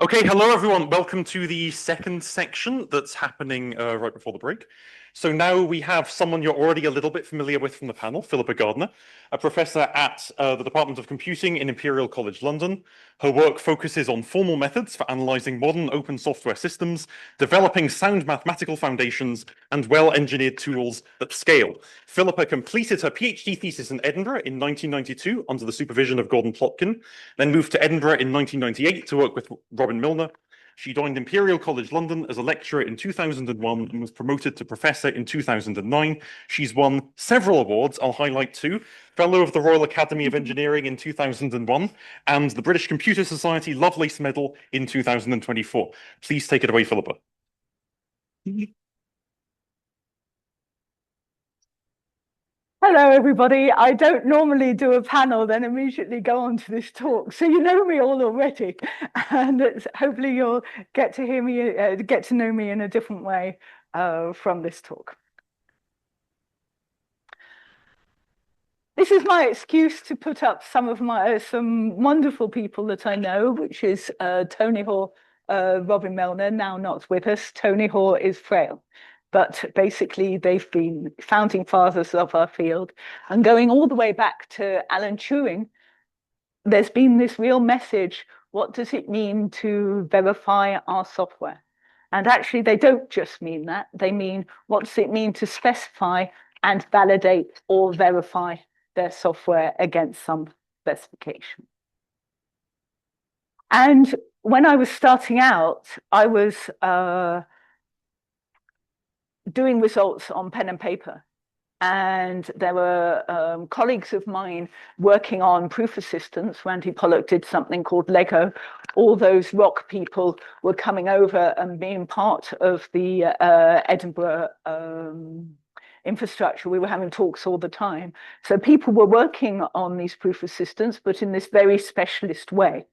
Okay, hello everyone. Welcome to the second section that's happening right before the break. So now we have someone you're already a little bit familiar with from the panel, Philippa Gardner, a professor at the Department of Computing in Imperial College London. Her work focuses on formal methods for analysing modern open software systems, developing sound mathematical foundations, and well-engineered tools that scale. Philippa completed her PhD thesis in Edinburgh in 1992 under the supervision of Gordon Plotkin, then moved to Edinburgh in 1998 to work with Milner. She joined Imperial College London as a lecturer in 2001 and was promoted to professor in 2009. She's won several awards. I'll highlight two: Fellow of the Royal Academy of Engineering in 2001 and the British Computer Society Lovelace Medal in 2024. Please take it away, Philippa. Hello, everybody. I don't normally do a panel, then immediately go on to this talk. So you know me all already, and hopefully you'll get to hear me, get to know me in a different way from this talk. This is my excuse to put up some wonderful people that I know, which is Tony Hoare, Robin Milner, now not with us. Tony Hoare is frail. But basically, they've been founding fathers of our field. And going all the way back to Alan Turing, there's been this real message: what does it mean to verify our software? And actually, they don't just mean that. They mean, what does it mean to specify and validate or verify their software against some specification? And when I was starting out, I was doing results on pen and paper. And there were colleagues of mine working on proof assistance. Randy Pollock did something called Lego. All those rock people were coming over and being part of the Edinburgh infrastructure. We were having talks all the time. So people were working on these proof assistants, but in this very specialist way.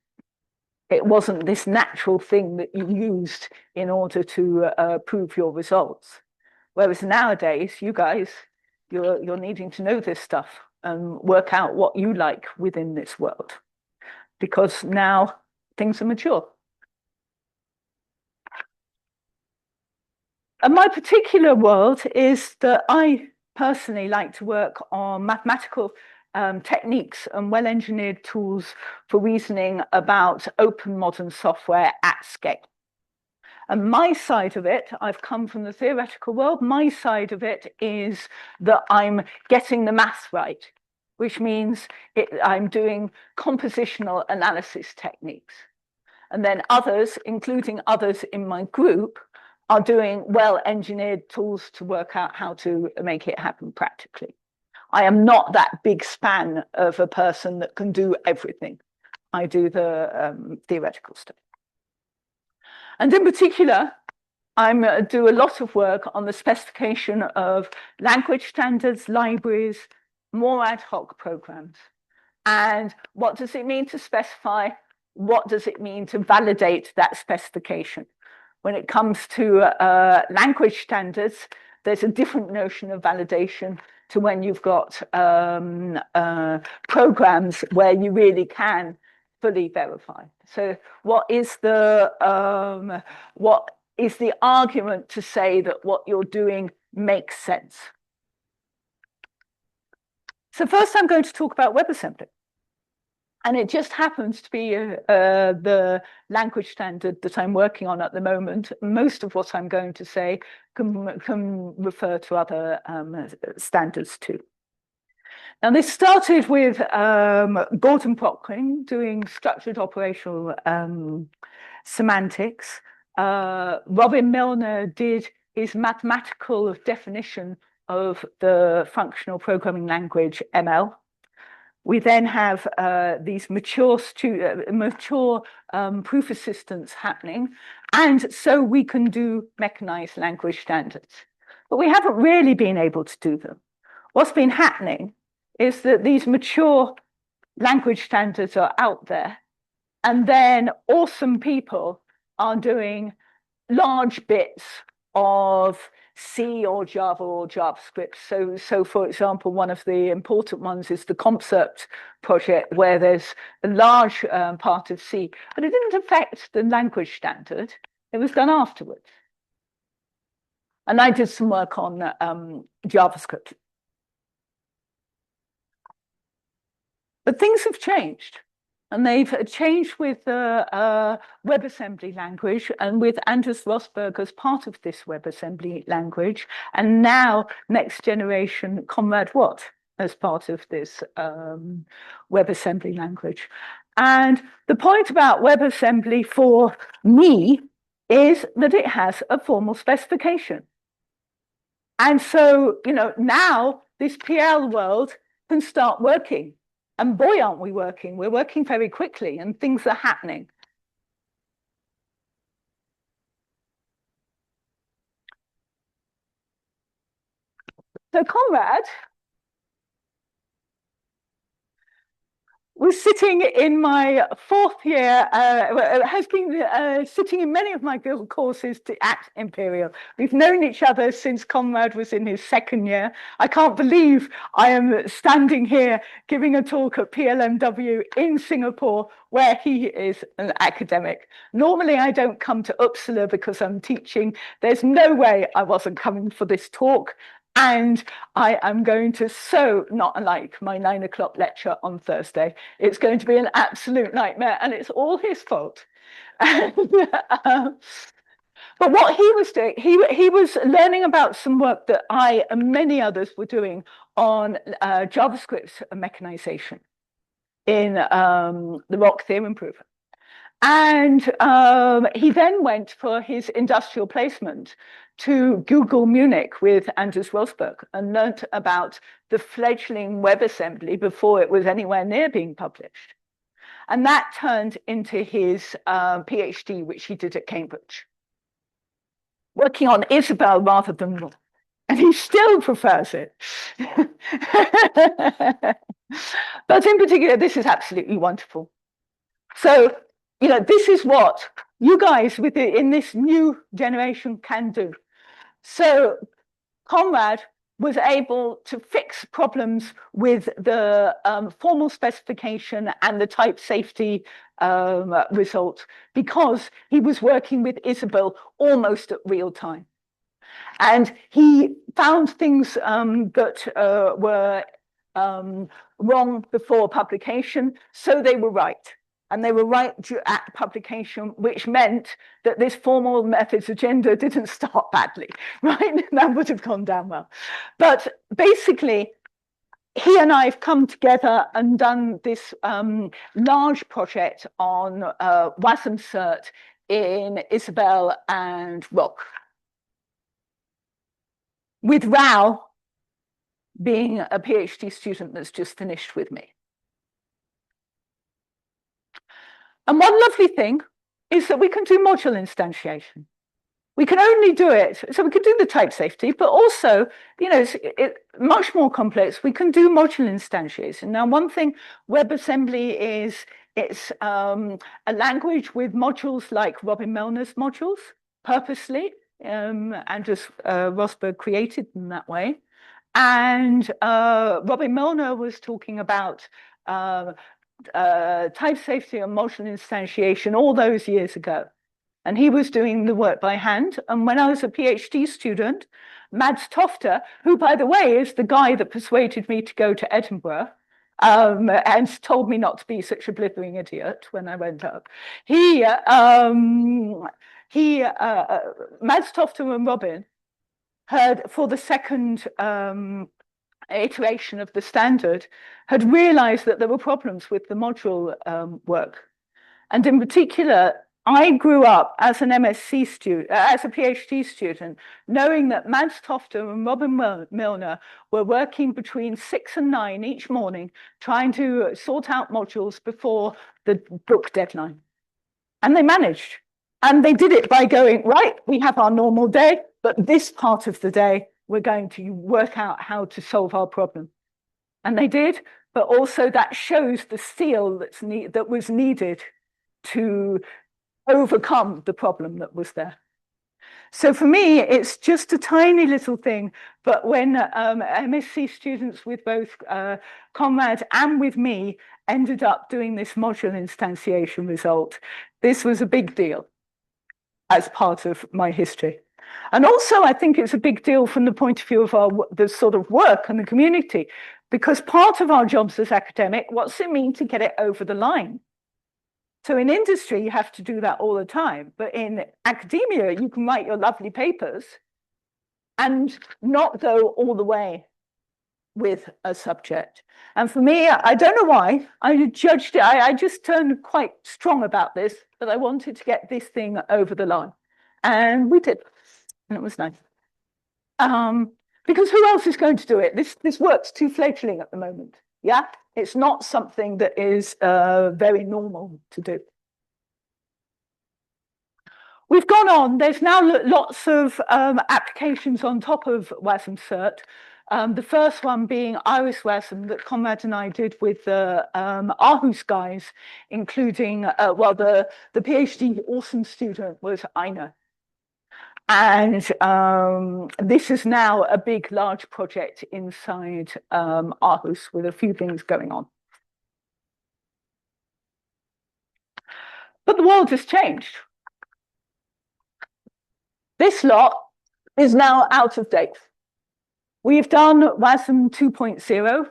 It wasn't this natural thing that you used in order to prove your results. Whereas nowadays, you guys, you're needing to know this stuff and work out what you like within this world, because now things are mature. And my particular world is that I personally like to work on mathematical techniques and well-engineered tools for reasoning about open modern software at scale. And my side of it, I've come from the theoretical world, my side of it is that I'm getting the maths right, which means I'm doing compositional analysis techniques. And then others, including others in my group, are doing well-engineered tools to work out how to make it happen practically. I am not that big span of a person that can do everything. I do the theoretical stuff. And in particular, I do a lot of work on the specification of language standards, libraries, more ad hoc programs. And what does it mean to specify? What does it mean to validate that specification? When it comes to language standards, there's a different notion of validation to when you've got programs where you really can fully verify. So what is the argument to say that what you're doing makes sense? So first I'm going to talk about WebAssembly. And it just happens to be the language standard that I'm working on at the moment. Most of what I'm going to say can refer to other standards too. Now, this started with Gordon Plotkin doing structured operational semantics. Robin Milner did his mathematical definition of the functional programming language ML. We then have these mature proof assistants happening, and so we can do mechanized language standards. But we haven't really been able to do them. What's been happening is that these mature language standards are out there, and then awesome people are doing large bits of C or Java or JavaScript. So for example, one of the important ones is the Concept project, where there's a large part of C, but it didn't affect the language standard. It was done afterwards. And I did some work on JavaScript. But things have changed. And they've changed with the WebAssembly language and with Anders Rosberg as part of this WebAssembly language. And now next generation Conrad Watt as part of this WebAssembly language. And the point about WebAssembly for me is that it has a formal specification. And so, you know, now this PL world can start working. And boy, aren't we working. We're working very quickly and things are happening. So Conrad was sitting in my fourth year, has been sitting in many of my courses at Imperial. We've known each other since Conrad was in his second year. I can't believe I am standing here giving a talk at PLMW in Singapore, where he is an academic. Normally, I don't come to Uppsala because I'm teaching. There's no way I wasn't coming for this talk. And I am going to so not like my 9 o'clock lecture on Thursday. It's going to be an absolute nightmare, and it's all his fault. But what he was doing, he was learning about some work that I and many others were doing on JavaScript mechanization in the ROC theorem proof. And he then went for his industrial placement to Google Munich with Anders Rosberg and learnt about the fledgling WebAssembly before it was anywhere near being published. And that turned into his PhD, which he did at Cambridge, working on Isabelle rather than, and he still prefers it. But in particular, this is absolutely wonderful. So, you know, this is what you guys in this new generation can do. So Conrad was able to fix problems with the formal specification and the type safety result because he was working with Isabelle almost at real time. And he found things that were wrong before publication, so they were right. And they were right at publication, which meant that this formal methods agenda didn't start badly, right? That would have gone down well. But basically, he and I have come together and done this large project on Wasm cert in Isabelle and ROC, with Rao being a PhD student that's just finished with me. And one lovely thing is that we can do module instantiation. We can only do it, so we can do the type safety, but also, you know, it's much more complex. We can do module instantiation. Now, one thing WebAssembly is, it's a language with modules like Robin Milner's modules, purposely, and just Rosberg created them that way. And Robin Milner was talking about type safety and module instantiation all those years ago. And he was doing the work by hand. And when I was a PhD student, Mads Tofte, who, by the way, is the guy that persuaded me to go to Edinburgh and told me not to be such a blithering idiot when I went up. Mads Tofte and Robin had, for the second iteration of the standard, had realized that there were problems with the module work. And in particular, I grew up as an MSc student, as a PhD student, knowing that Mads Tofte and Robin Milner were working between 6 and 9 each morning, trying to sort out modules before the book deadline. And they managed. And they did it by going, right, we have our normal day, but this part of the day, we're going to work out how to solve our problem. And they did, but also that shows the steel that was needed to overcome the problem that was there. So for me, it's just a tiny little thing, but when MSc students with both Conrad and with me ended up doing this module instantiation result, this was a big deal as part of my history. And also, I think it's a big deal from the point of view of the sort of work and the community, because part of our jobs as academic, what's it mean to get it over the line? So in industry, you have to do that all the time. But in academia, you can write your lovely papers and not go all the way with a subject. And for me, I don't know why, I judged it. I just turned quite strong about this, but I wanted to get this thing over the line. And we did. And it was nice. Because who else is going to do it? This work's too fledgling at the moment. Yeah, it's not something that is very normal to do. We've gone on. There's now lots of applications on top of Wasm Cert. The first one being Iris Wasm that Conrad and I did with the Aarhus guys, including, well, the PhD awesome student was Ina. And this is now a big, large project inside Aarhus with a few things going on. But the world has changed. This lot is now out of date. We've done Wasm 2.0.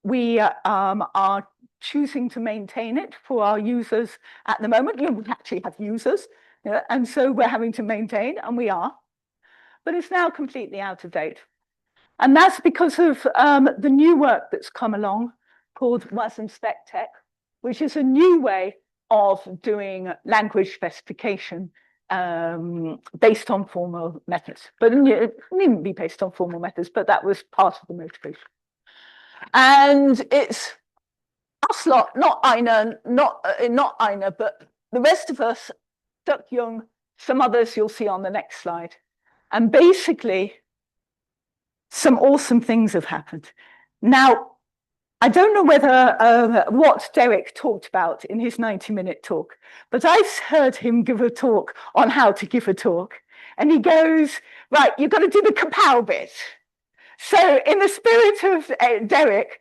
We are choosing to maintain it for our users at the moment. We actually have users. Yeah, and so we're having to maintain, and we are, but it's now completely out of date. And that's because of the new work that's come along called Wasm SpecTec, which is a new way of doing language specification based on formal methods. But it needn't be based on formal methods, but that was part of the motivation. And it's us lot, not Ina, not Ina, but the rest of us, Duck Young, some others you'll see on the next slide. And basically, some awesome things have happened. Now, I don't know whether what Derek talked about in his 90-minute talk, but I heard him give a talk on how to give a talk. And he goes, right, you've got to do the kapow bit. So in the spirit of Derek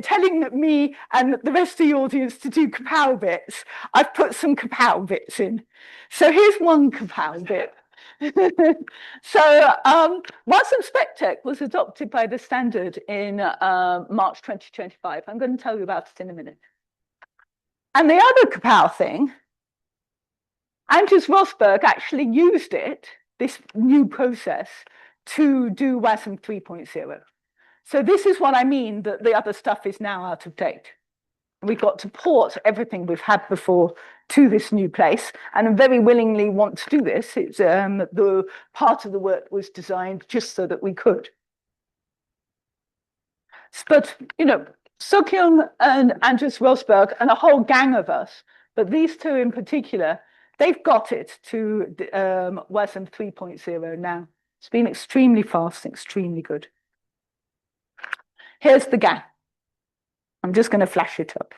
telling me and the rest of the audience to do kapow bits, I've put some kapow bits in. So here's one kapow bit. So Wasm SpecTec was adopted by the standard in March 2025. I'm going to tell you about it in a minute. And the other kapow thing, Anders Rosberg actually used it, this new process, to do Wasm 3.0. So this is what I mean, that the other stuff is now out of date. We've got to port everything we've had before to this new place, and I very willingly want to do this. It's the part of the work was designed just so that we could. But, you know, Sokyung and Anders Rosberg and a whole gang of us, but these two in particular, they've got it to Wasm 3.0 now. It's been extremely fast, extremely good. Here's the gang. I'm just going to flash it up.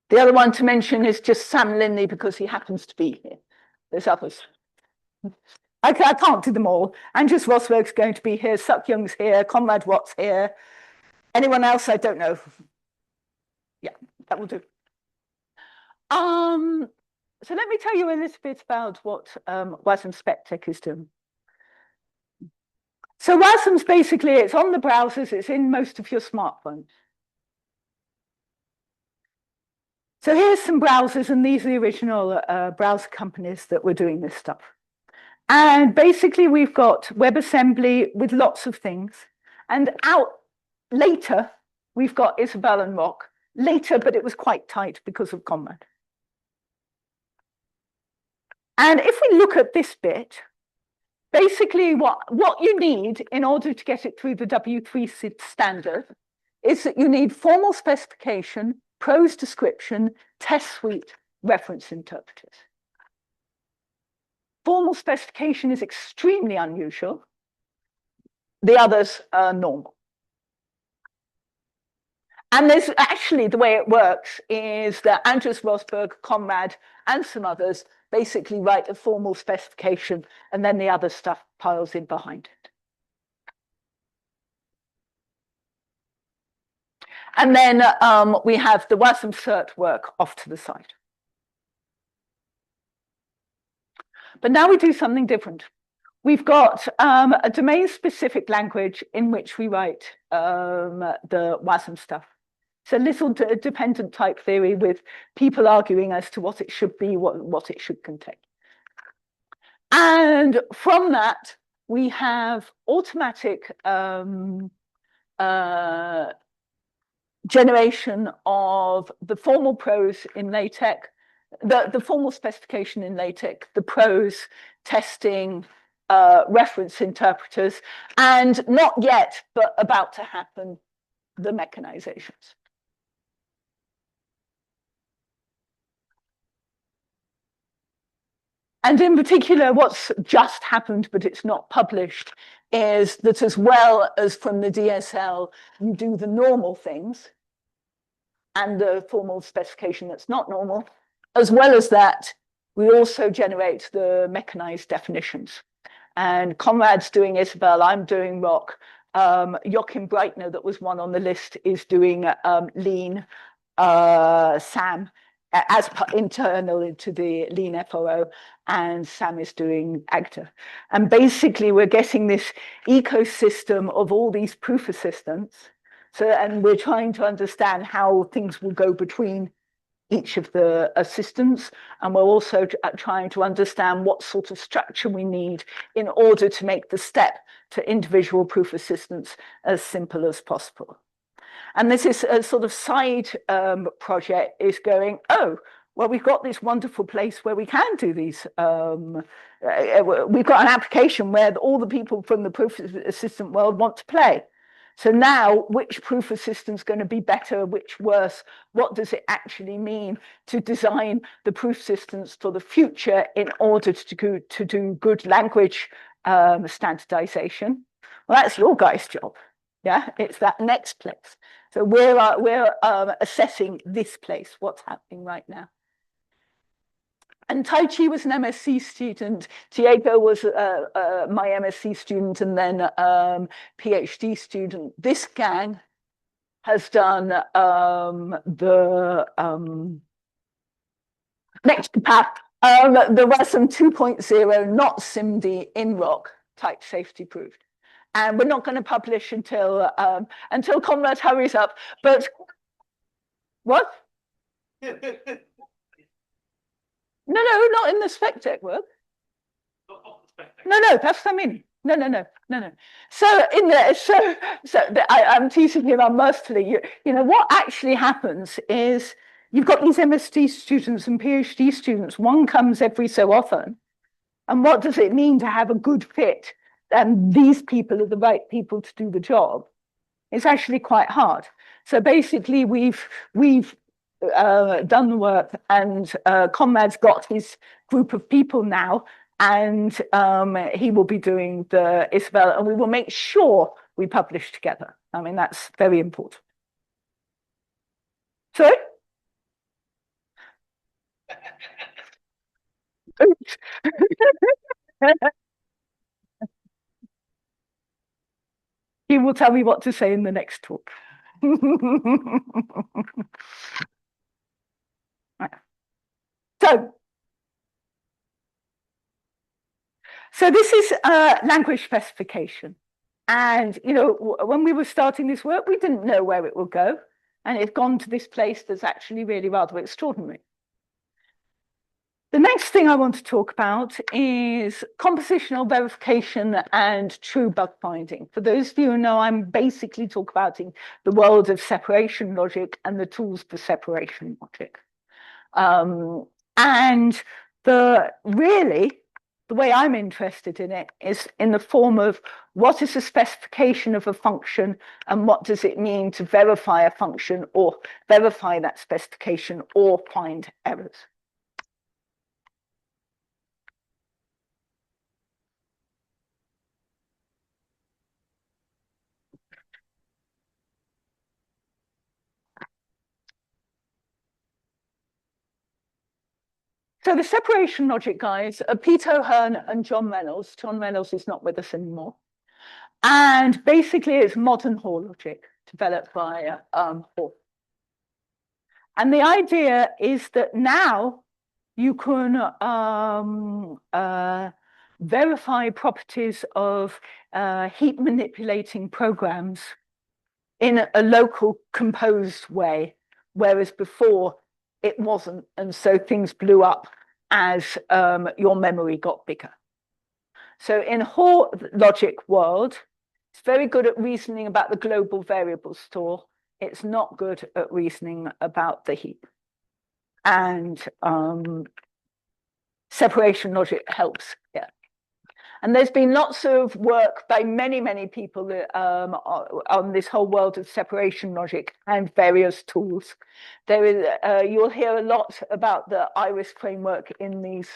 The other one to mention is just Sam Linley because he happens to be here. There's others. I can't do them all. Anders Rosberg's going to be here. Suk Young's here. Conrad Watt's here. Anyone else? I don't know. Yeah, that will do. So let me tell you a little bit about what Wasm SpecTec is doing. So Wasm's basically, it's on the browsers, it's in most of your smartphones. So here's some browsers, and these are the original browser companies that were doing this stuff. And basically we've got WebAssembly with lots of things. And out later, we've got Isabel and Rock. Later, but it was quite tight because of Conrad. And if we look at this bit, basically what you need in order to get it through the W3C standard is that you need formal specification, prose description, test suite, reference interpreters. Formal specification is extremely unusual. The others are normal. And there's actually, the way it works is that Anders Rosberg, Conrad, and some others basically write a formal specification, and then the other stuff piles in behind it. And then we have the Wasm cert work off to the side. But now we do something different. We've got a domain-specific language in which we write the Wasm stuff. It's a little dependent type theory with people arguing as to what it should be, what it should contain. And from that, we have automatic generation of the formal prose in LaTeX, the formal specification in LaTeX, the prose, testing, reference interpreters, and not yet, but about to happen, the mechanizations. And in particular, what's just happened, but it's not published, is that as well as from the DSL, you do the normal things and the formal specification that's not normal. As well as that, we also generate the mechanized definitions. And Conrad's doing Isabel, I'm doing Rock. Joachim Breitner, that was one on the list, is doing Lean. Sam, as internal into the Lean FOO, and Sam is doing AGTA. And basically, we're getting this ecosystem of all these proof assistants. So, and we're trying to understand how things will go between each of the assistants. And we're also trying to understand what sort of structure we need in order to make the step to individual proof assistants as simple as possible. And this is a sort of side project is going, oh, well, we've got this wonderful place where we can do these. We've got an application where all the people from the proof assistant world want to play. So now, which proof assistant is going to be better, which worse? What does it actually mean to design the proof assistants for the future in order to do good language standardization? Well, that's your guys' job. Yeah, it's that next place. So we're assessing this place, what's happening right now. And Tai Chi was an MSc student. Diego was my MSc student and then PhD student. This gang has done the next path, the Wasm 2.0, not SIMD in Rock type safety proofed. And we're not going to publish until Conrad hurries up. But what? No, not in the SpecTec work. No, that's what I mean. No. So in there, I'm teasing him unmercifully. You know what actually happens is you've got these MSc students and PhD students. One comes every so often, and what does it mean to have a good fit? And these people are the right people to do the job. It's actually quite hard. So basically, we've done the work, and Conrad's got his group of people now, and he will be doing the Isabel, and we will make sure we publish together. I mean, that's very important. Sorry? He will tell me what to say in the next talk. So this is language specification. And, you know, when we were starting this work, we didn't know where it would go. And it's gone to this place that's actually really rather extraordinary. The next thing I want to talk about is compositional verification and true bug finding. For those of you who know, I'm basically talking about the world of separation logic and the tools for separation logic. And the way I'm interested in it is in the form of what is the specification of a function and what does it mean to verify a function or verify that specification or find errors. So the separation logic guys are Peter O'Hearn and John Reynolds. John Reynolds is not with us anymore. And basically it's modern Hoare logic developed by Hoare. And the idea is that now you can verify properties of heap manipulating programs in a local composed way, whereas before it wasn't, and so things blew up as your memory got bigger. So in Hoare logic world, it's very good at reasoning about the global variable store. It's not good at reasoning about the heap. And separation logic helps here. And there's been lots of work by many, many people on this whole world of separation logic and various tools. There is, you'll hear a lot about the IRIS framework in these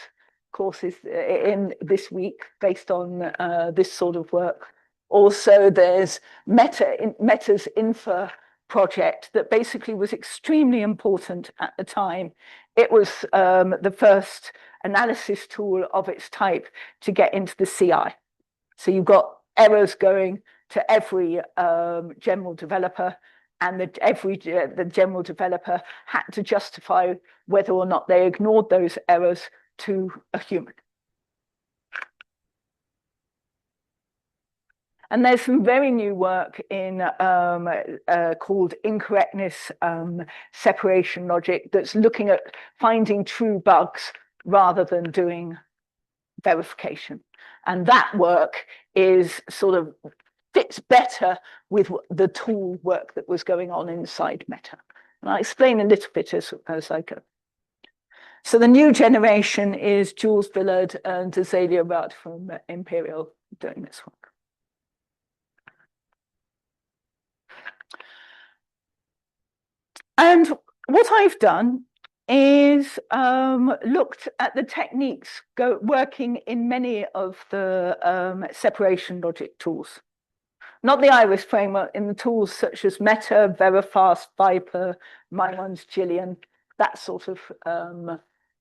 courses in this week based on this sort of work. Also, there's Meta's Infer project that basically was extremely important at the time. It was the first analysis tool of its type to get into the CI. So you've got errors going to every general developer, and the general developer had to justify whether or not they ignored those errors to a human. And there's some very new work in called incorrectness separation logic that's looking at finding true bugs rather than doing verification. And that work is sort of fits better with the tool work that was going on inside Meta. And I'll explain a little bit as I go. So the new generation is Jules Villard and Azalea Rudd from Imperial doing this work. And what I've done is looked at the techniques working in many of the separation logic tools. Not the IRIS framework, in the tools such as Meta, Verifast, Viper, my one's Gillian, that sort of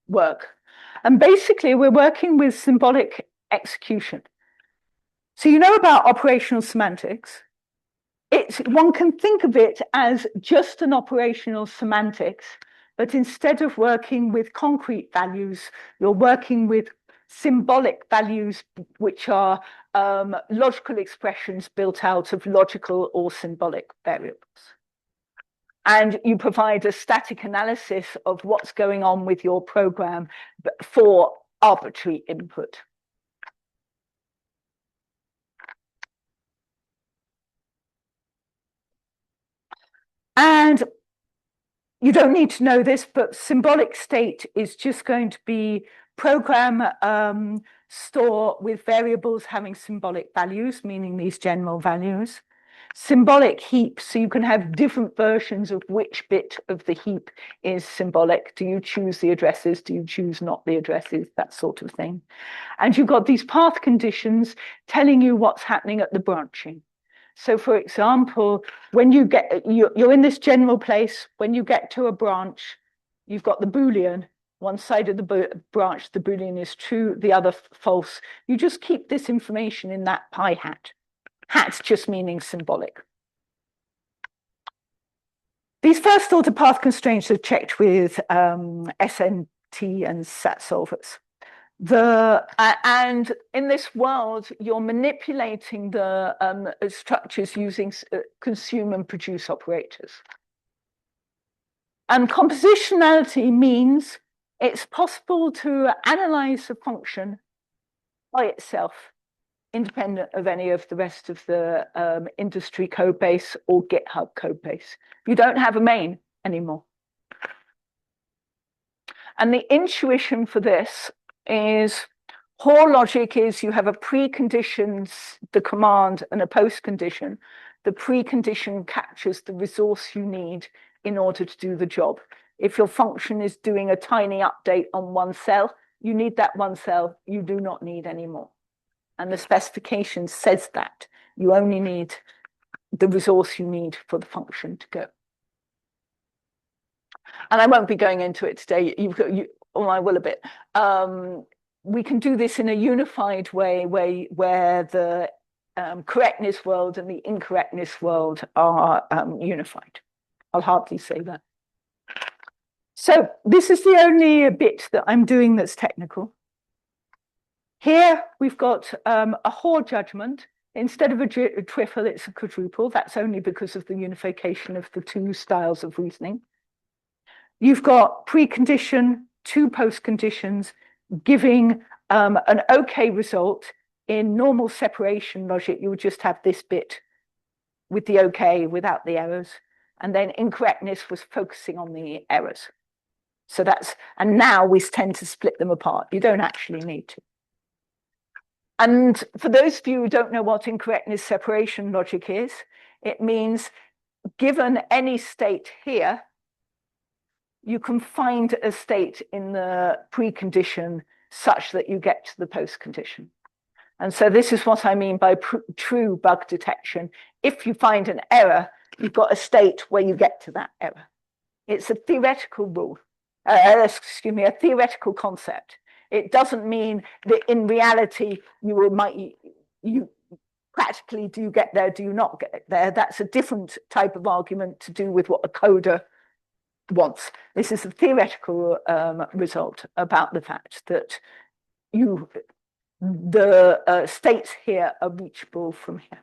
work. And basically, we're working with symbolic execution. So you know about operational semantics. One can think of it as just an operational semantics, but instead of working with concrete values, you're working with symbolic values, which are logical expressions built out of logical or symbolic variables. And you provide a static analysis of what's going on with your program for arbitrary input. And you don't need to know this, but symbolic state is just going to be program store with variables having symbolic values, meaning these general values. Symbolic heap, so you can have different versions of which bit of the heap is symbolic. Do you choose the addresses? Do you choose not the addresses? That sort of thing. And you've got these path conditions telling you what's happening at the branching. So for example, when you get, you're in this general place, when you get to a branch, you've got the Boolean, one side of the branch, the Boolean is true, the other false. You just keep this information in that pi hat. Hat's just meaning symbolic. These first order path constraints are checked with SNT and SAT solvers. And in this world, you're manipulating the structures using consume and produce operators. And compositionality means it's possible to analyze a function by itself, independent of any of the rest of the industry code base or GitHub code base. You don't have a main anymore. And the intuition for this is Hoare logic is you have a precondition, the command, and a postcondition. The precondition captures the resource you need in order to do the job. If your function is doing a tiny update on one cell, you need that one cell, you do not need any more. And the specification says that you only need the resource you need for the function to go. And I won't be going into it today, or I will a bit. We can do this in a unified way where the correctness world and the incorrectness world are unified. I'll hardly say that. So this is the only bit that I'm doing that's technical. Here we've got a Hoare judgment. Instead of a trifle, it's a quadruple. That's only because of the unification of the two styles of reasoning. You've got precondition, two postconditions, giving an okay result. In normal separation logic, you would just have this bit with the okay without the errors. And then incorrectness was focusing on the errors. So that's, and now we tend to split them apart. You don't actually need to. And for those of you who don't know what incorrectness separation logic is, it means given any state here, you can find a state in the precondition such that you get to the postcondition. And so this is what I mean by true bug detection. If you find an error, you've got a state where you get to that error. It's a theoretical rule, a theoretical concept. It doesn't mean that in reality, you practically, do you get there, do you not get there? That's a different type of argument to do with what a coder wants. This is a theoretical result about the fact that the states here are reachable from here.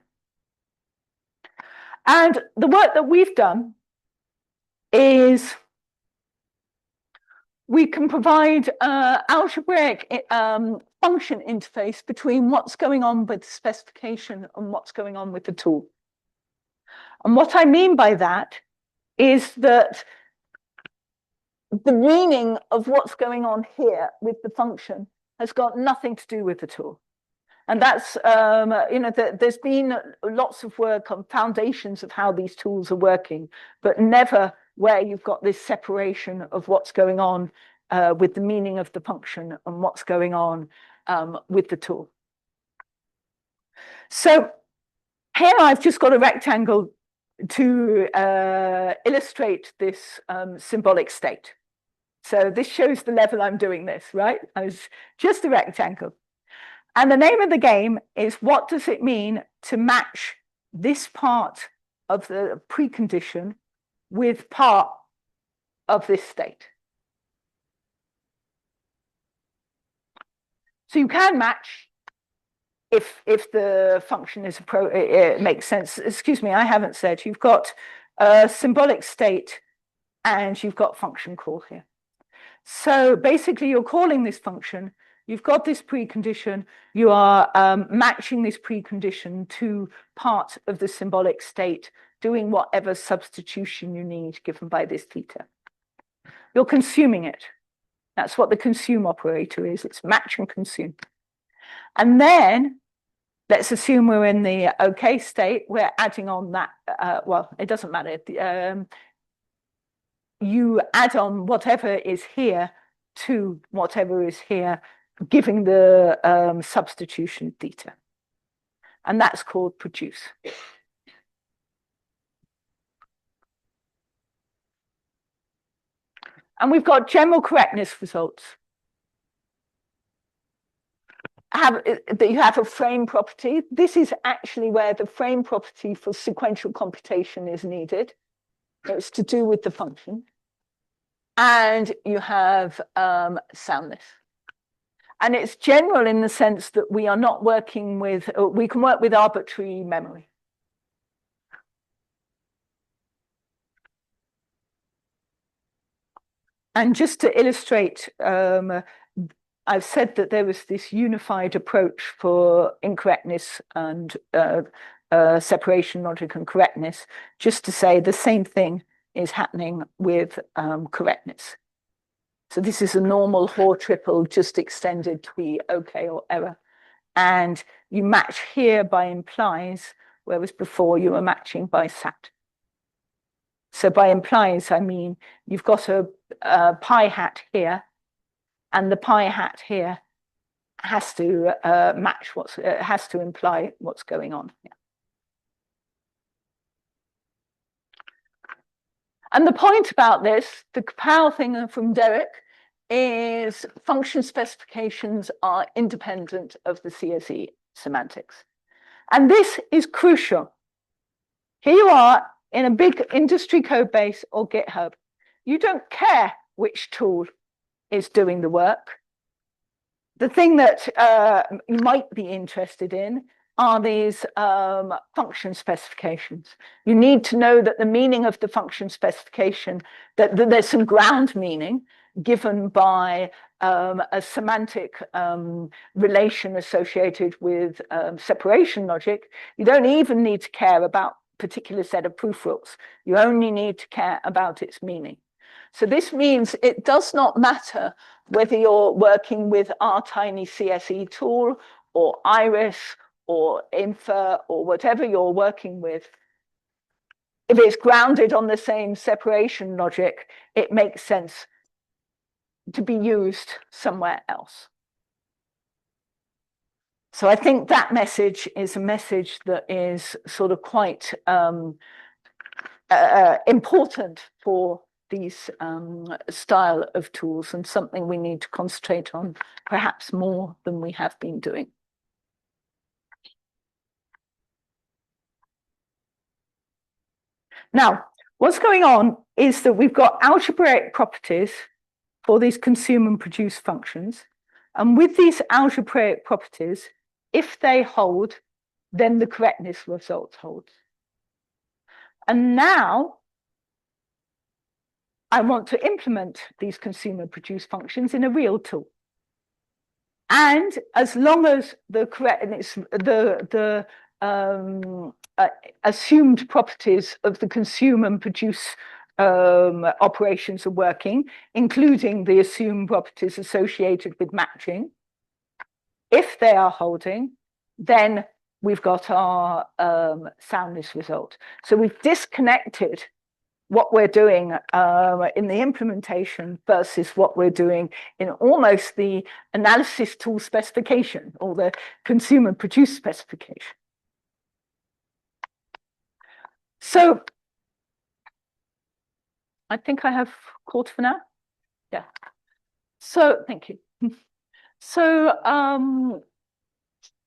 And the work that we've done is we can provide algebraic function interface between what's going on with the specification and what's going on with the tool. And what I mean by that is that the meaning of what's going on here with the function has got nothing to do with the tool. And that's, there's been lots of work on foundations of how these tools are working, but never where you've got this separation of what's going on with the meaning of the function and what's going on with the tool. So here I've just got a rectangle to illustrate this symbolic state. So this shows the level I'm doing this, right? It's just a rectangle. And the name of the game is, what does it mean to match this part of the precondition with part of this state? So you can match if the function is it makes sense. Excuse me, I haven't said. You've got a symbolic state and you've got function call here. So basically you're calling this function, you've got this precondition, you are matching this precondition to part of the symbolic state, doing whatever substitution you need given by this theta. You're consuming it. That's what the consume operator is. It's match and consume. And then let's assume we're in the okay state. We're adding on that, well, it doesn't matter. You add on whatever is here to whatever is here, giving the substitution theta. And that's called produce. And we've got general correctness results. You have a frame property. This is actually where the frame property for sequential computation is needed. It's to do with the function. And you have soundness. And it's general in the sense that we are not working with, we can work with arbitrary memory. And just to illustrate, I've said that there was this unified approach for incorrectness and separation logic and correctness, just to say the same thing is happening with correctness. So this is a normal Hoare triple just extended to be okay or error. And you match here by implies, whereas before you were matching by sat. So by implies, I mean, you've got a pi hat here, and the pi hat here has to match has to imply what's going on here. And the point about this, the power thing from Derek, is function specifications are independent of the CSE semantics. And this is crucial. Here you are in a big industry code base or GitHub. You don't care which tool is doing the work. The thing that you might be interested in are these function specifications. You need to know that the meaning of the function specification, that there's some ground meaning given by a semantic relation associated with separation logic. You don't even need to care about a particular set of proof rules. You only need to care about its meaning. So this means it does not matter whether you're working with our tiny CSE tool or Iris or Infer or whatever you're working with. If it's grounded on the same separation logic, it makes sense to be used somewhere else. So I think that message is a message that is sort of quite important for these style of tools, and something we need to concentrate on perhaps more than we have been doing. Now, what's going on is that we've got algebraic properties for these consume and produce functions. And with these algebraic properties, if they hold, then the correctness result holds. And now I want to implement these consume and produce functions in a real tool. And as long as the correctness, the assumed properties of the consume and produce operations are working, including the assumed properties associated with matching, if they are holding, then we've got our soundness result. So we've disconnected what we're doing in the implementation versus what we're doing in almost the analysis tool specification or the consume and produce specification. So I think I have caught for now. Yeah. So thank you. So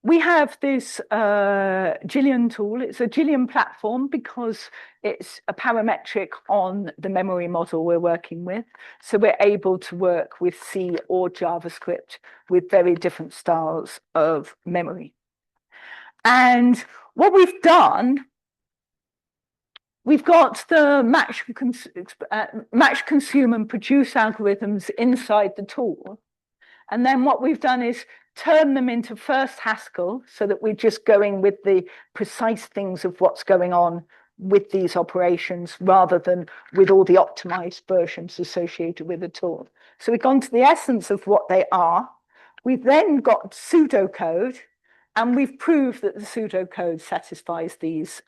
we have this Gillian tool. It's a Gillian platform because it's a parametric on the memory model we're working with. So we're able to work with C or JavaScript with very different styles of memory. And what we've done, we've got the match, consume, and produce algorithms inside the tool. And then what we've done is turn them into first Haskell so that we're just going with the precise things of what's going on with these operations rather than with all the optimized versions associated with the tool. So we've gone to the essence of what they are. We've then got pseudocode, and we've proved that the pseudocode satisfies these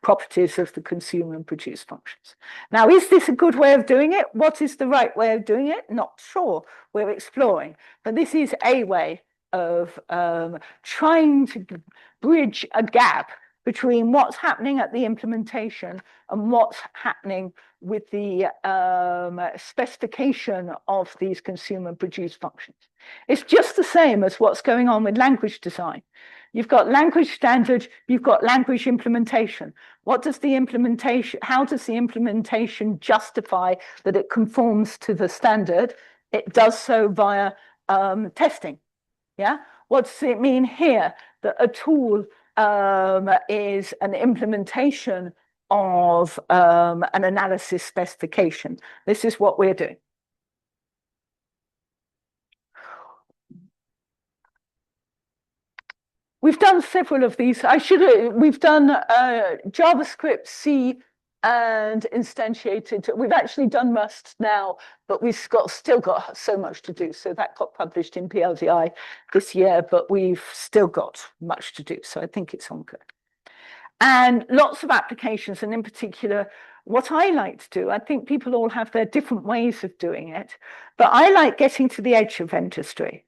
properties of the consume and produce functions. Now, is this a good way of doing it? What is the right way of doing it? Not sure. We're exploring. But this is a way of trying to bridge a gap between what's happening at the implementation and what's happening with the specification of these consume and produce functions. It's just the same as what's going on with language design. You've got language standard, you've got language implementation. What does the implementation, how does the implementation justify that it conforms to the standard? It does so via testing. Yeah. What does it mean here? That a tool is an implementation of an analysis specification. This is what we're doing. We've done several of these. We've done JavaScript, C, and instantiated. We've actually done Rust now, but we've still got so much to do. So that got published in PLDI this year, but we've still got much to do. So I think it's ongoing. And lots of applications, and in particular, what I like to do, I think people all have their different ways of doing it, but I like getting to the edge of industry.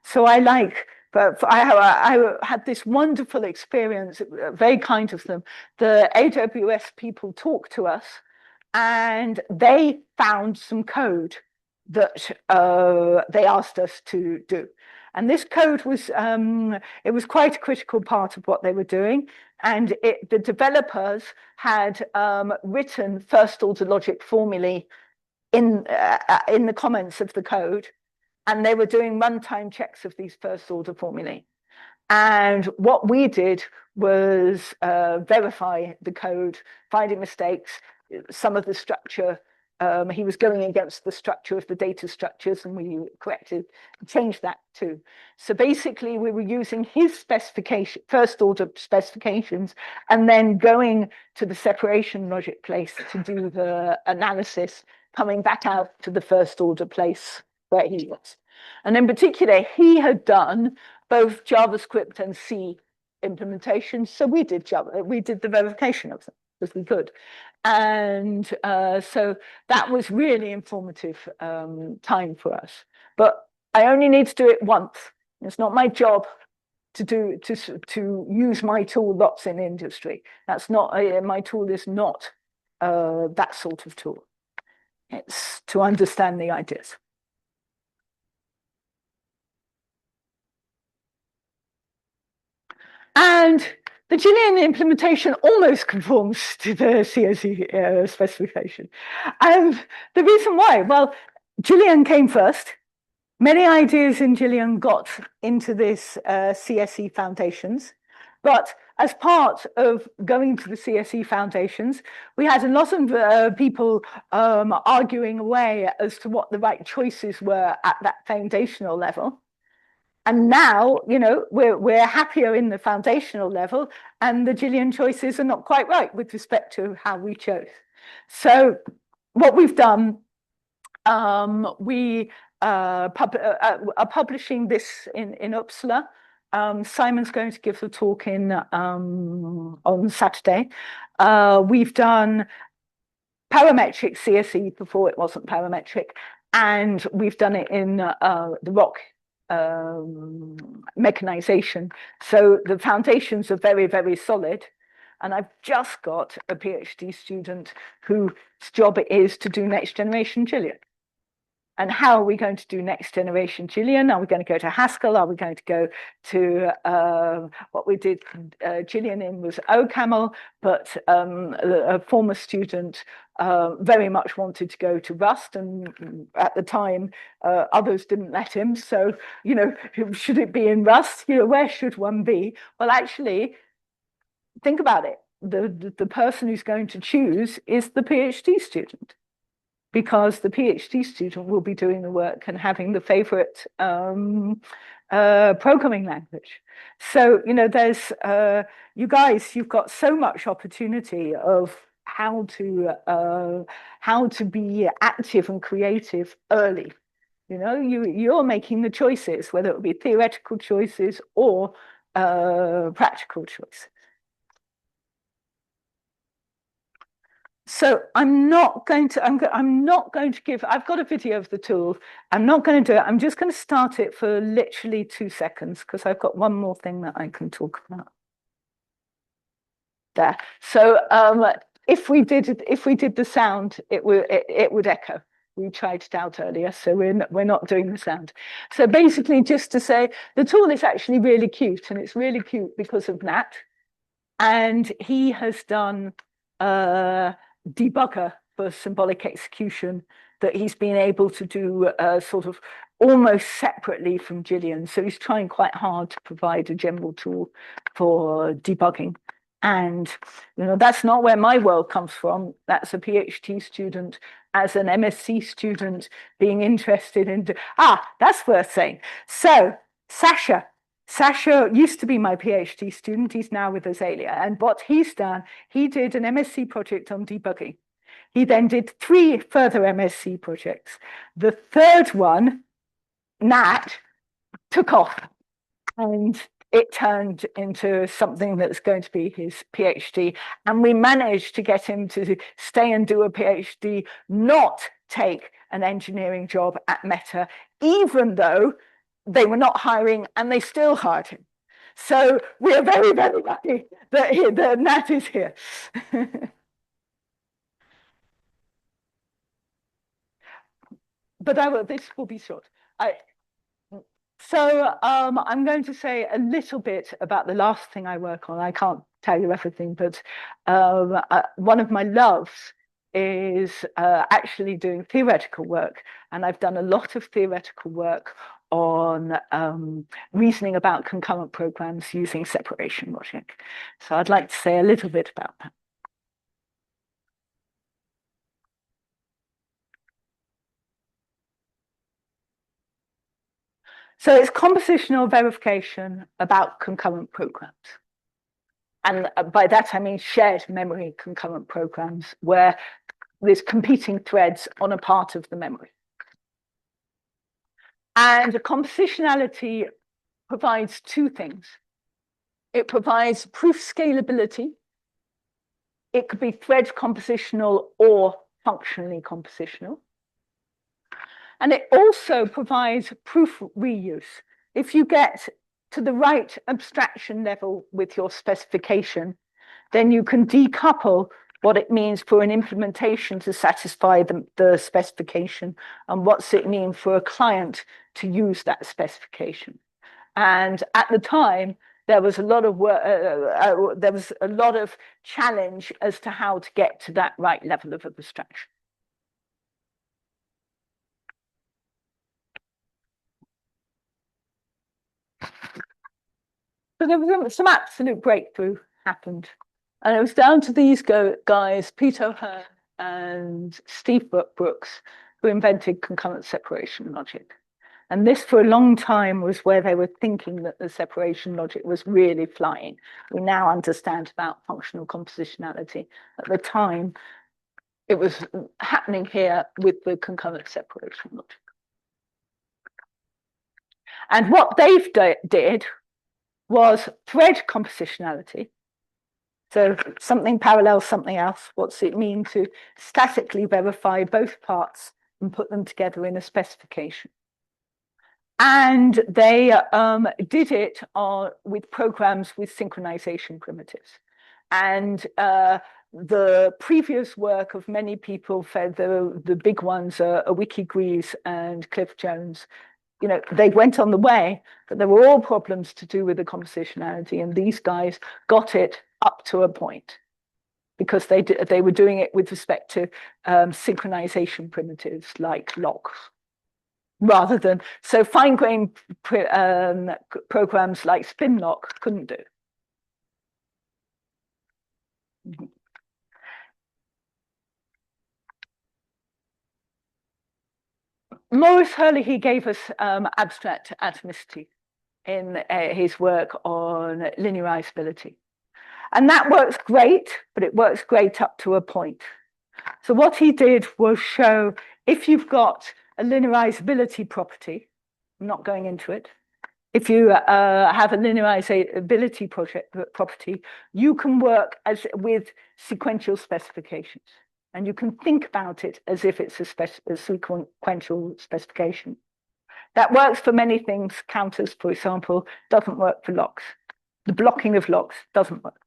So I like, but I had this wonderful experience, very kind of them. The AWS people talked to us and they found some code that they asked us to do. And this code was, it was quite a critical part of what they were doing. And the developers had written first-order logic formulae in the comments of the code, and they were doing runtime checks of these first-order formulae. And what we did was verify the code, finding mistakes, some of the structure. He was going against the structure of the data structures, and we corrected, changed that too. So basically, we were using his specification, first order specifications, and then going to the separation logic place to do the analysis, coming back out to the first order place where he was. And in particular, he had done both JavaScript and C implementations. So we did the verification of them as we could. And so that was really informative time for us. But I only need to do it once. It's not my job to use my tool lots in industry. That's not, my tool is not that sort of tool. It's to understand the ideas. And the Gillian implementation almost conforms to the CSE specification. The reason why, well, Gillian came first. Many ideas in Gillian got into this CSE foundations, but as part of going to the CSE foundations, we had a lot of people arguing away as to what the right choices were at that foundational level. And now, you know, we're happier in the foundational level, and the Gillian choices are not quite right with respect to how we chose. So what we've done, we are publishing this in Uppsala. Simon's going to give the talk on Saturday. We've done parametric CSE before it wasn't parametric, and we've done it in the ROC mechanization. So the foundations are very, very solid. And I've just got a PhD student whose job it is to do next generation Gillian. And how are we going to do next generation Gillian? Are we going to go to Haskell? Are we going to go to what we did Gillian in was OCaml, but a former student very much wanted to go to Rust, and at the time others didn't let him. So, you know, should it be in Rust? You know, where should one be? Well, actually, think about it. The person who's going to choose is the PhD student, because the PhD student will be doing the work and having the favorite programming language. So, you know, there's, you guys, you've got so much opportunity of how to be active and creative early. You know, you're making the choices, whether it be theoretical choices or practical choices. So I'm not going to give, I've got a video of the tool. I'm not going to do it. I'm just going to start it for literally 2 seconds because I've got one more thing that I can talk about. There. So if we did the sound, it would echo. We tried it out earlier, so we're not doing the sound. So basically, just to say, the tool is actually really cute, and it's really cute because of Nat. And he has done debugger for symbolic execution that he's been able to do sort of almost separately from Gillian. So he's trying quite hard to provide a general tool for debugging. And, you know, that's not where my world comes from. That's a PhD student as an MSc student being interested in, that's worth saying. So Sasha used to be my PhD student. He's now with Azalea. And what he's done, he did an MSc project on debugging. He then did 3 further MSc projects. The third one, Nat, took off, and it turned into something that's going to be his PhD. And we managed to get him to stay and do a PhD, not take an engineering job at Meta, even though they were not hiring, and they still hired him. So we are very, very lucky that Nat is here. but this will be short. So I'm going to say a little bit about the last thing I work on. I can't tell you everything, but one of my loves is actually doing theoretical work. And I've done a lot of theoretical work on reasoning about concurrent programs using separation logic. So I'd like to say a little bit about that. So it's compositional verification about concurrent programs. And by that, I mean shared memory concurrent programs where there's competing threads on a part of the memory. And compositionality provides two things. It provides proof scalability. It could be thread compositional or functionally compositional. And it also provides proof reuse. If you get to the right abstraction level with your specification, then you can decouple what it means for an implementation to satisfy the specification and what's it mean for a client to use that specification. And at the time, there was a lot of work, there was a lot of challenge as to how to get to that right level of abstraction. So there was some absolute breakthrough happened. And it was down to these guys, Peter O'Hearn and Steve Brooks, who invented concurrent separation logic. And this for a long time was where they were thinking that the separation logic was really flying. We now understand about functional compositionality. At the time, it was happening here with the concurrent separation logic. And what they did was thread compositionality. So something parallels something else. What's it mean to statically verify both parts and put them together in a specification? And they did it with programs with synchronization primitives. And the previous work of many people, the big ones are Wikigrees and Cliff Jones, you know, they went on the way, but there were all problems to do with the compositionality, and these guys got it up to a point because they were doing it with respect to synchronization primitives like locks, rather than, so fine-grained programs like spinlock couldn't do. Mm-hmm. Maurice Hurley, he gave us abstract atomicity in his work on linearizability. And that works great, but it works great up to a point. So what he did was show if you've got a linearizability property, I'm not going into it, if you have a linearizability property, you can work with sequential specifications. And you can think about it as if it's a sequential specification. That works for many things. Counters, for example, doesn't work for locks. The blocking of locks doesn't work.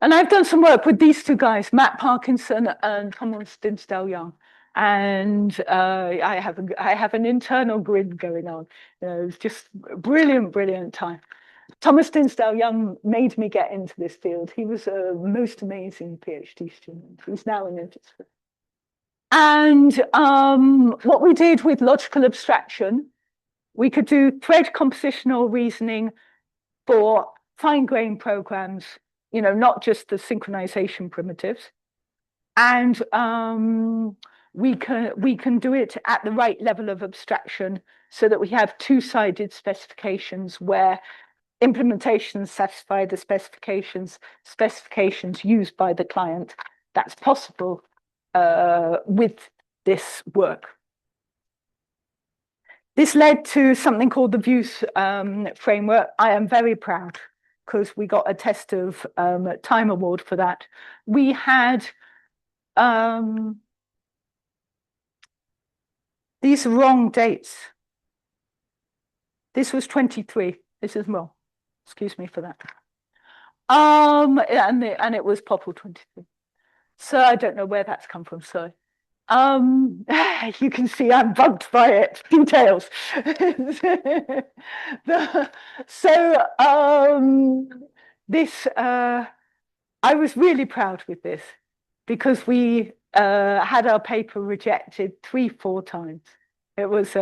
And I've done some work with these two guys, Matt Parkinson and Thomas Dinsdale-Young. And I have an internal grin going on. You know, it's just a brilliant, brilliant time. Thomas Dinsdale-Young made me get into this field. He was a most amazing PhD student. He's now in industry. And what we did with logical abstraction, we could do thread compositional reasoning for fine-grained programs, you know, not just the synchronization primitives. And we can do it at the right level of abstraction so that we have two-sided specifications where implementations satisfy the specifications used by the client. That's possible with this work. This led to something called the views framework. I am very proud because we got a test of time award for that. We had these are wrong dates. This was 23. This is wrong. Excuse me for that. And it was Popple 23. So I don't know where that's come from, sorry. You can see I'm bugged by it. Details. This I was really proud with this because we had our paper rejected 3-4 times. It was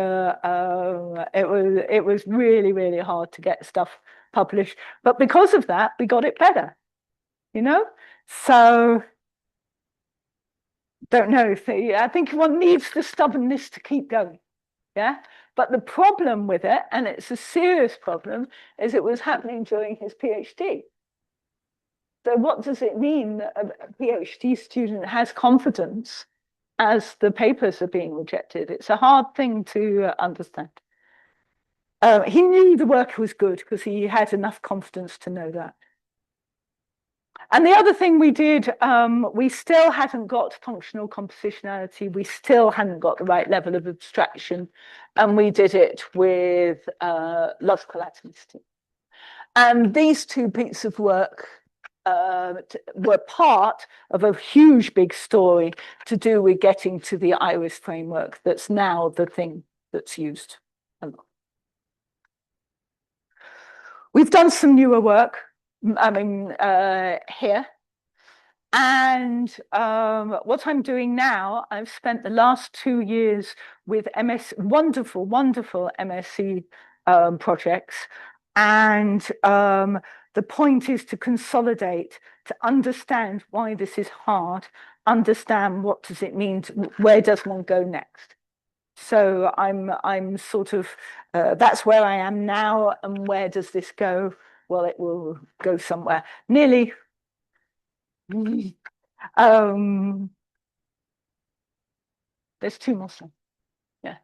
really, really hard to get stuff published, but because of that, we got it better, you know? So don't know if I think one needs the stubbornness to keep going. Yeah. But the problem with it, and it's a serious problem, is it was happening during his PhD. So what does it mean that a PhD student has confidence as the papers are being rejected? It's a hard thing to understand. He knew the work was good because he had enough confidence to know that. And the other thing we did, we still hadn't got functional compositionality. We still hadn't got the right level of abstraction. And we did it with logical atomicity. And these two bits of work were part of a huge big story to do with getting to the iris framework that's now the thing that's used a lot. We've done some newer work, here. And what I'm doing now, I've spent the last 2 years with wonderful MSc projects. And the point is to consolidate, to understand why this is hard, understand what does it mean, where does one go next. So I'm sort of, that's where I am now, and where does this go? Well, it will go somewhere. Nearly. There's 2 more slides. Yeah.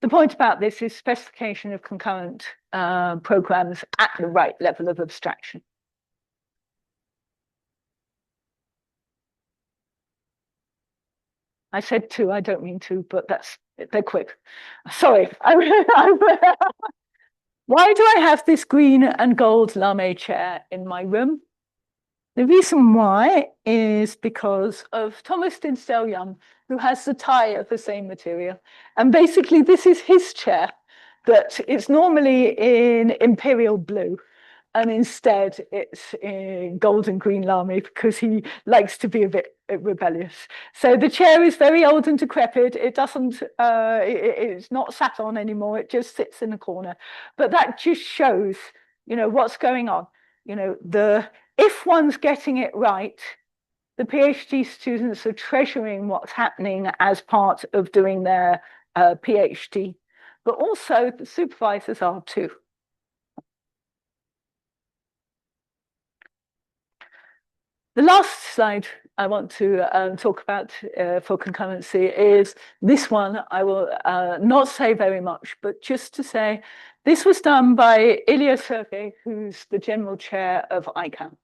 The point about this is specification of concurrent programs at the right level of abstraction. I said 2, I don't mean 2, but they're quick. Sorry. Why do I have this green and gold lame chair in my room? The reason why is because of Thomas Dinsdale-Young, who has the tie of the same material. And basically, this is his chair, that it's normally in Imperial blue. And instead, it's in gold and green lame because he likes to be a bit rebellious. So the chair is very old and decrepit. It doesn't, it's not sat on anymore. It just sits in the corner. But that just shows, what's going on. If one's getting it right, the PhD students are treasuring what's happening as part of doing their PhD, but also the supervisors are too. The last slide I want to talk about for concurrency is this one. I will not say very much, but just to say this was done by Ilya Sergey, who's the general chair of ICANN.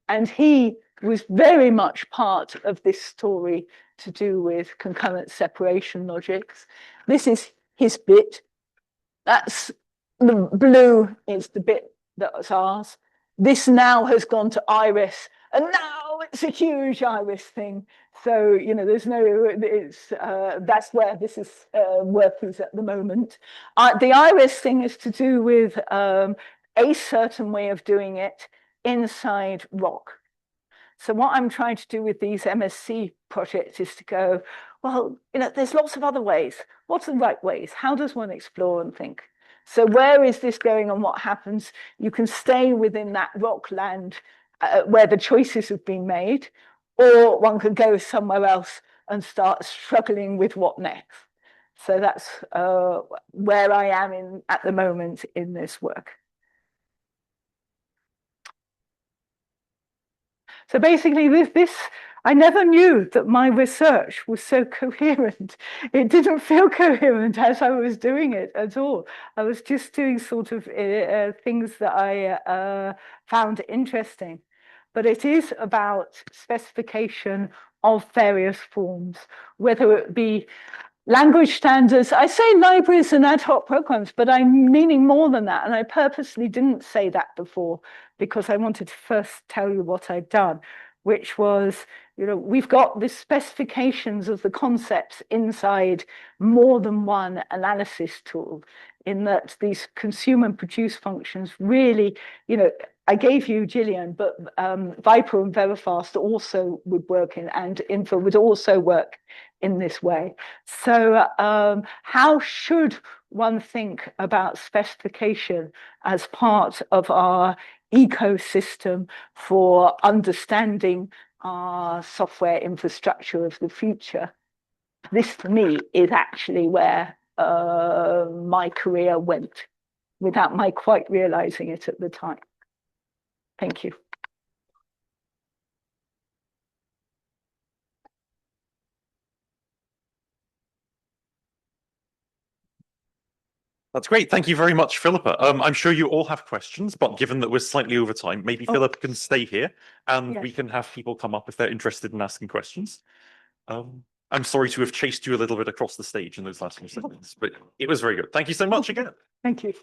And he was very much part of this story to do with concurrent separation logics. This is his bit. That's the blue is the bit that was ours. This now has gone to iris, and now it's a huge iris thing. So, there's that's where this is working at the moment. The iris thing is to do with a certain way of doing it inside rock. So what I'm trying to do with these MSc projects is to go, well, there's lots of other ways. What's the right ways? How does one explore and think? So where is this going and what happens? You can stay within that rock land where the choices have been made, or one could go somewhere else and start struggling with what next. So that's where I am at the moment in this work. So basically, I never knew that my research was so coherent. It didn't feel coherent as I was doing it at all. I was just doing sort of things that I found interesting. But it is about specification of various forms, whether it be Language standards, I say libraries and ad hoc programs, but I'm meaning more than that. And I purposely didn't say that before because I wanted to first tell you what I'd done, which was, we've got the specifications of the concepts inside more than one analysis tool, in that these consume and produce functions really, I gave you Gillian, but Viper and Verifast also would work and Info would also work in this way. So how should one think about specification as part of our ecosystem for understanding our software infrastructure of the future? This, for me, is actually where my career went without my quite realizing it at the time. Thank you. That's great. Thank you very much, Philippa. I'm sure you all have questions, but given that we're slightly over time, maybe Philippa can stay here and we can have people come up if they're interested in asking questions. I'm sorry to have chased you a little bit across the stage in those last few seconds, but it was very good. Thank you so much again. Thank you.